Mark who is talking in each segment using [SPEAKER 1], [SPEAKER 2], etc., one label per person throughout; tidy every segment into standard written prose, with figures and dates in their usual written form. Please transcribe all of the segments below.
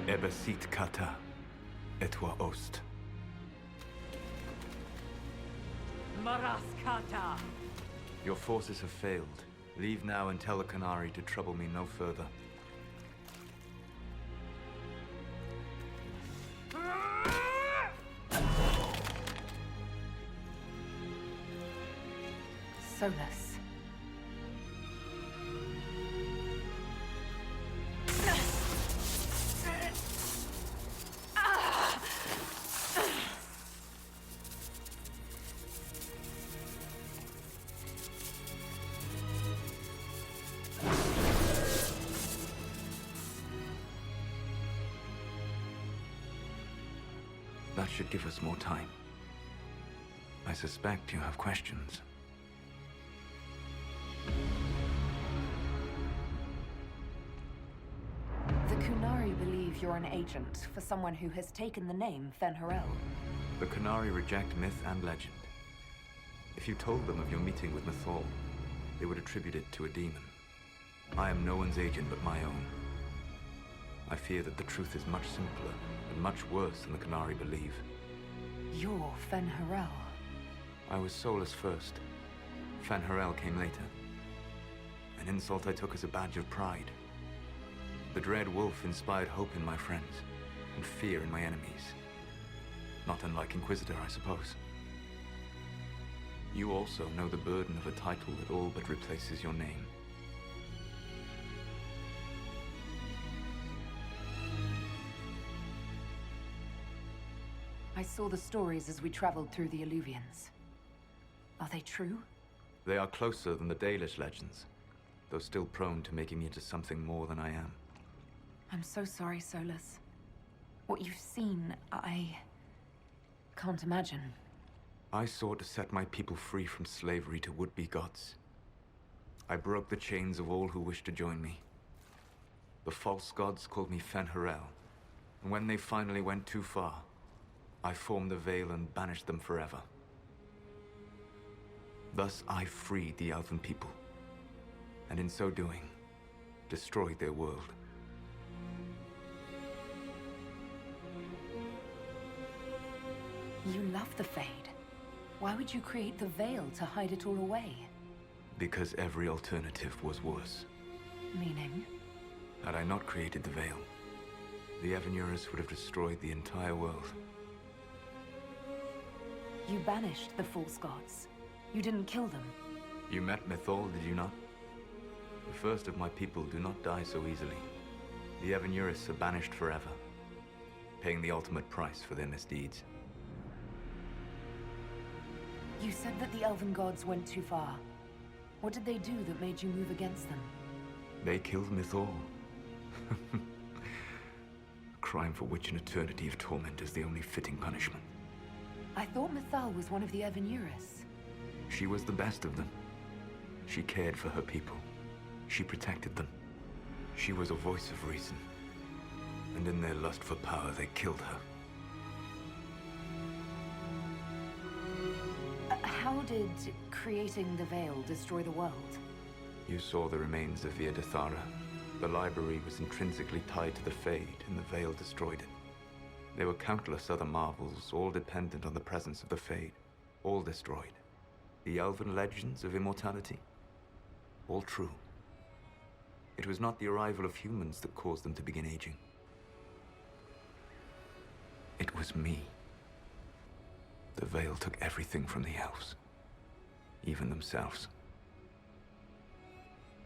[SPEAKER 1] Ebesit kata, etwa ost.
[SPEAKER 2] Maraskata!
[SPEAKER 1] Your forces have failed. Leave now and tell the Canary to trouble me no further.
[SPEAKER 2] Solus.
[SPEAKER 1] That should give us more time. I suspect you have questions.
[SPEAKER 2] The Kunari believe you're an agent for someone who has taken the name Fen'Harel.
[SPEAKER 1] The Canary reject myth and legend. If you told them of your meeting with Mythal, they would attribute it to a demon. I am no one's agent but my own. I fear that the truth is much simpler and much worse than the Canary believe.
[SPEAKER 2] You're Fen'Harel.
[SPEAKER 1] I was Solus first. Fen'Harel came later. An insult I took as a badge of pride. The Dread Wolf inspired hope in my friends, and fear in my enemies. Not unlike Inquisitor, I suppose. You also know the burden of a title that all but replaces your name.
[SPEAKER 2] I saw the stories as we traveled through the Alluvians. Are they true?
[SPEAKER 1] They are closer than the Dalish legends, though still prone to making me into something more than I am.
[SPEAKER 2] I'm so sorry, Solus. What you've seen, I can't imagine.
[SPEAKER 1] I sought to set my people free from slavery to would-be gods. I broke the chains of all who wished to join me. The false gods called me Fen'Harel, and when they finally went too far, I formed the Veil and banished them forever. Thus I freed the Elven people, and in so doing, destroyed their world.
[SPEAKER 2] You love the Fade. Why would you create the Veil to hide it all away?
[SPEAKER 1] Because every alternative was worse.
[SPEAKER 2] Meaning?
[SPEAKER 1] Had I not created the Veil, the Evanurus would have destroyed the entire world.
[SPEAKER 2] You banished the false gods. You didn't kill them.
[SPEAKER 1] You met Mythal, did you not? The first of my people do not die so easily. The Evanurus are banished forever, paying the ultimate price for their misdeeds.
[SPEAKER 2] You said that the Elven gods went too far. What did they do that made you move against them?
[SPEAKER 1] They killed Mythal. A crime for which an eternity of torment is the only fitting punishment.
[SPEAKER 2] I thought Mythal was one of the Evanurus.
[SPEAKER 1] She was the best of them. She cared for her people. She protected them. She was a voice of reason. And in their lust for power, they killed her.
[SPEAKER 2] How did creating the Veil destroy the world?
[SPEAKER 1] You saw the remains of Via Dethara. The library was intrinsically tied to the Fade, and the Veil destroyed it. There were countless other marvels, all dependent on the presence of the Fade, all destroyed. The Elven legends of immortality, all true. It was not the arrival of humans that caused them to begin aging. It was me. The Veil took everything from the elves, even themselves.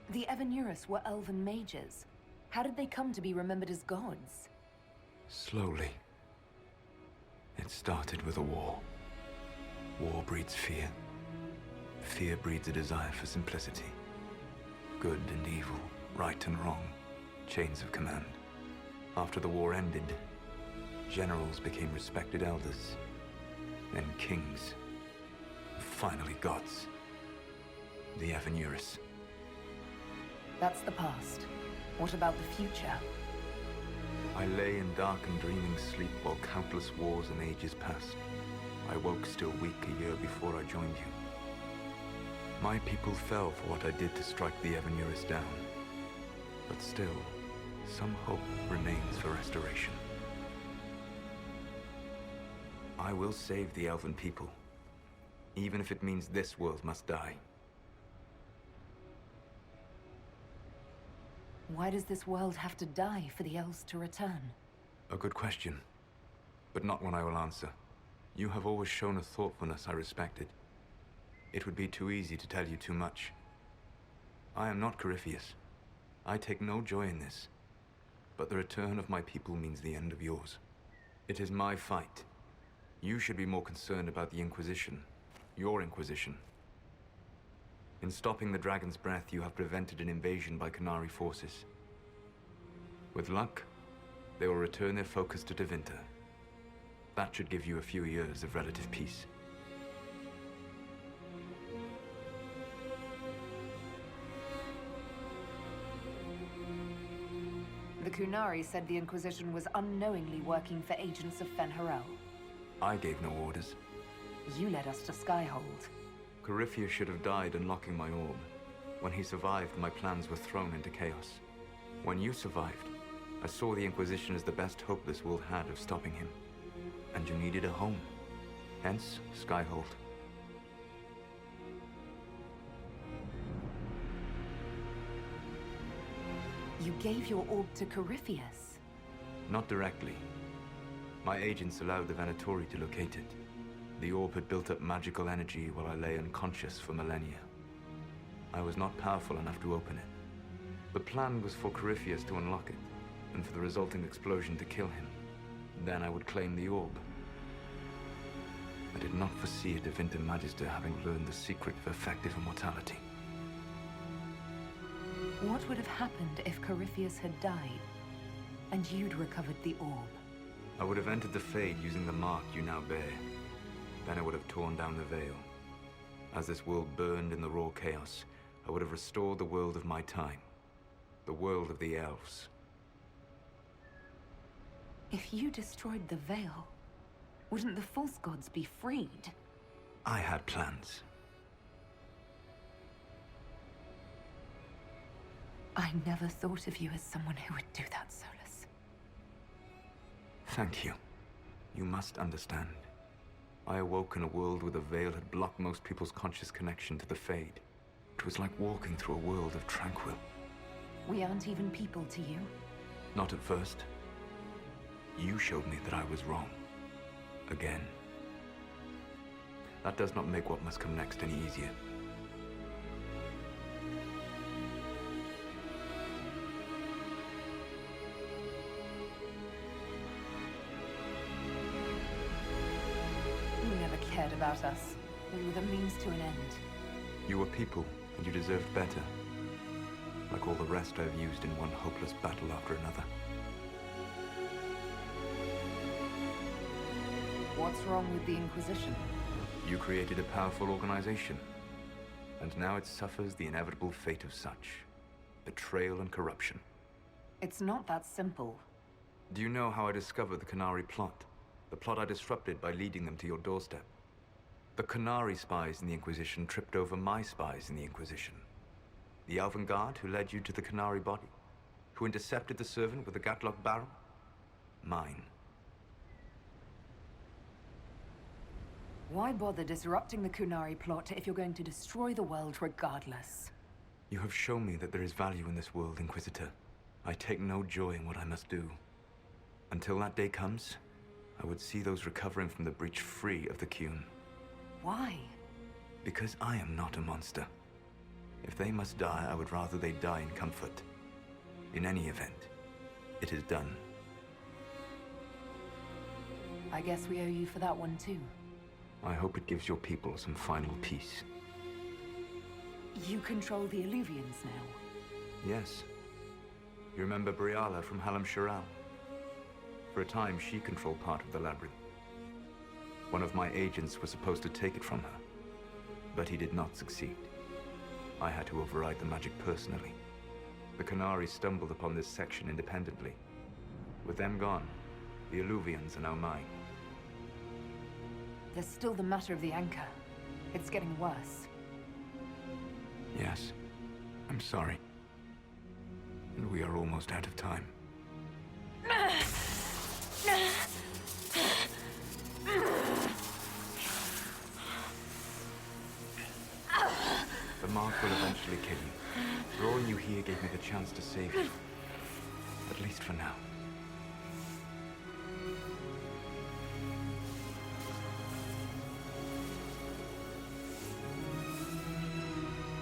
[SPEAKER 2] The Evanurus were Elven mages. How did they come to be remembered as gods?
[SPEAKER 1] Slowly. It started with a war. War breeds fear. Fear breeds a desire for simplicity. Good and evil, right and wrong, chains of command. After the war ended, generals became respected elders, then kings, finally gods. The Evanurus.
[SPEAKER 2] That's the past. What about the future?
[SPEAKER 1] I lay in dark and dreaming sleep while countless wars and ages passed. I woke still weak a year before I joined you. My people fell for what I did to strike the Evanurus down. But still, some hope remains for restoration. I will save the elven people, even if it means this world must die.
[SPEAKER 2] Why does this world have to die for the elves to return?
[SPEAKER 1] A good question, but not one I will answer. You have always shown a thoughtfulness I respected. It would be too easy to tell you too much. I am not Corypheus. I take no joy in this. But the return of my people means the end of yours. It is my fight. You should be more concerned about the Inquisition. Your Inquisition. In stopping the Dragon's Breath, you have prevented an invasion by Qunari forces. With luck, they will return their focus to Tevinter. That should give you a few years of relative peace.
[SPEAKER 2] The Qunari said the Inquisition was unknowingly working for agents of Fen'Harel.
[SPEAKER 1] I gave no orders.
[SPEAKER 2] You led us to Skyhold.
[SPEAKER 1] Corypheus should have died unlocking my orb. When he survived, my plans were thrown into chaos. When you survived, I saw the Inquisition as the best hope this world had of stopping him. And you needed a home. Hence, Skyhold.
[SPEAKER 2] You gave your orb to Corypheus?
[SPEAKER 1] Not directly. My agents allowed the Venatori to locate it. The orb had built up magical energy while I lay unconscious for millennia. I was not powerful enough to open it. The plan was for Corypheus to unlock it, and for the resulting explosion to kill him. Then I would claim the orb. I did not foresee a Tevinter Magister having learned the secret of effective immortality.
[SPEAKER 2] What would have happened if Corypheus had died, and you'd recovered the orb?
[SPEAKER 1] I would have entered the Fade using the mark you now bear. Then I would have torn down the veil. As this world burned in the raw chaos, I would have restored the world of my time. The world of the elves.
[SPEAKER 2] If you destroyed the veil, wouldn't the false gods be freed?
[SPEAKER 1] I had plans.
[SPEAKER 2] I never thought of you as someone who would do that, Solus.
[SPEAKER 1] Thank you. You must understand. I awoke in a world where the veil had blocked most people's conscious connection to the Fade. It was like walking through a world of tranquil.
[SPEAKER 2] We aren't even people to you.
[SPEAKER 1] Not at first. You showed me that I was wrong. Again. That does not make what must come next any easier.
[SPEAKER 2] You never cared about us. We were the means to an end.
[SPEAKER 1] You were people, and you deserved better. Like all the rest I've used in one hopeless battle after another.
[SPEAKER 2] What's wrong with the Inquisition?
[SPEAKER 1] You created a powerful organization, and now it suffers the inevitable fate of such. Betrayal and corruption.
[SPEAKER 2] It's not that simple.
[SPEAKER 1] Do you know how I discovered the Qunari plot? The plot I disrupted by leading them to your doorstep. The Qunari spies in the Inquisition tripped over my spies in the Inquisition. The Elven Guard who led you to the Qunari body? Who intercepted the servant with the Gatlock barrel? Mine.
[SPEAKER 2] Why bother disrupting the Qunari plot if you're going to destroy the world regardless?
[SPEAKER 1] You have shown me that there is value in this world, Inquisitor. I take no joy in what I must do. Until that day comes, I would see those recovering from the breach free of the Qun.
[SPEAKER 2] Why?
[SPEAKER 1] Because I am not a monster. If they must die, I would rather they die in comfort. In any event, it is done.
[SPEAKER 2] I guess we owe you for that one too.
[SPEAKER 1] I hope it gives your people some final peace.
[SPEAKER 2] You control the Illuvians now.
[SPEAKER 1] Yes. You remember Briala from Halam Shiral? For a time, she controlled part of the labyrinth. One of my agents was supposed to take it from her, but he did not succeed. I had to override the magic personally. The Qunari stumbled upon this section independently. With them gone, the Illuvians are now mine.
[SPEAKER 2] There's still the matter of the anchor. It's getting worse.
[SPEAKER 1] Yes, I'm sorry. And we are almost out of time. will eventually kill you. Drawing you here gave me the chance to save you. At least for now.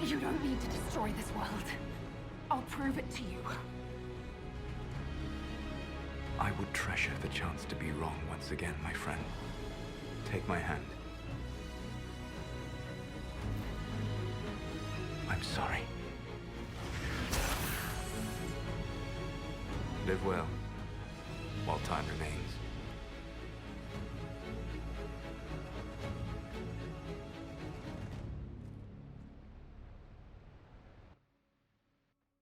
[SPEAKER 2] You don't need to destroy this world. I'll prove it to you.
[SPEAKER 1] I would treasure the chance to be wrong once again, my friend. Take my hand. I'm sorry. Live well, while time remains.